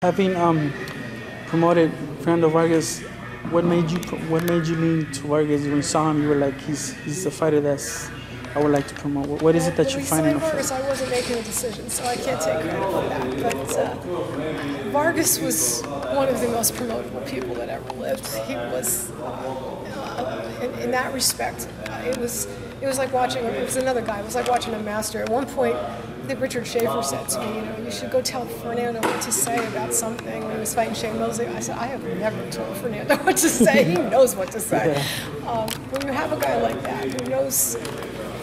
Having promoted Fernando Vargas, what made you lean to Vargas? When you saw him, you were like, he's a fighter I would like to promote. What is it that you find in the Vargas, I wasn't making a decision, so I can't take credit for that. But Vargas was one of the most promotable people that ever lived. He was, in that respect, it was like watching. It was another guy. It was like watching a master. At one point, I think Richard Schaefer said to me, you should go tell Fernando what to say about something. When he was fighting Shane Mosley, I said, I have never told Fernando what to say. He knows what to say. Yeah. When you have a guy like that who knows,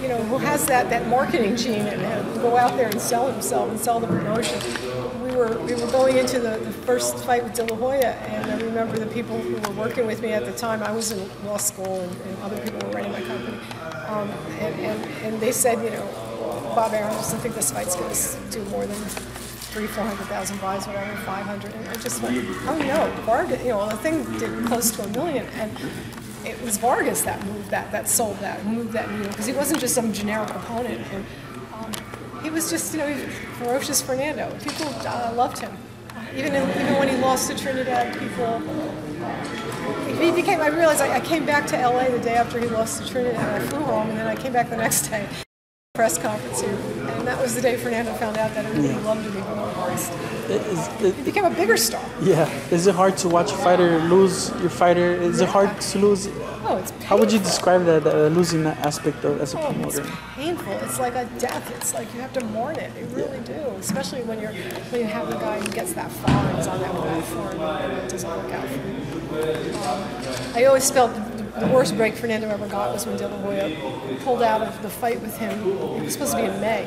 who has that marketing gene in him, go out there and sell himself and sell the promotion. We were going into the first fight with Hoya, and I remember the people who were working with me at the time. I was in law school, and other people were running my company, and they said, Bob Aaron doesn't think this fight's going to do more than 300,000-400,000 buys, whatever, 500. And I just went, oh no, Vargas, the thing did close to 1 million, and it was Vargas that moved that sold that, moved that needle, because he wasn't just some generic opponent, and he was just, ferocious Fernando. People loved him. Even when he lost to Trinidad, people. He became. I realized I came back to LA the day after he lost to Trinidad. I flew home, and then I came back the next day. Press conference here, and that was the day Fernando found out that everybody loved him even more Vargas. He became a bigger star. Yeah. Is it hard to watch a fighter lose your fighter? Is it hard to lose? Oh, it's painful. How would you describe that losing that aspect as a promoter? It's painful. It's like a death. It's like you have to mourn it. You really do. Especially when you have a guy who gets that far and is on that platform and it doesn't work out for him. I always felt the worst break Fernando ever got was when De La Hoya pulled out of the fight with him. It was supposed to be in May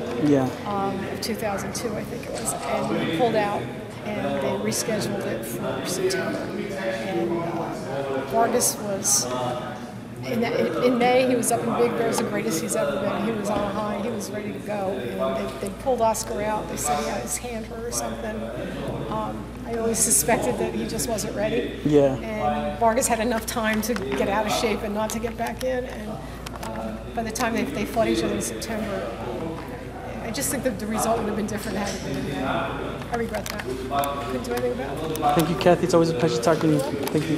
of 2002, I think it was. And he pulled out, and they rescheduled it for September. And Vargas was, in May, he was up in Big Bear. It was the greatest he's ever been. He was on a high. He was ready to go. And they pulled Oscar out. They said he had his hand hurt or something. I always suspected that he just wasn't ready. Yeah. And Vargas had enough time to get out of shape and not to get back in. And by the time they fought each other in September, I just think that the result would have been different had it been in May. I regret that. Couldn't do anything about it. Thank you, Kathy. It's always a pleasure talking to you. Thank you.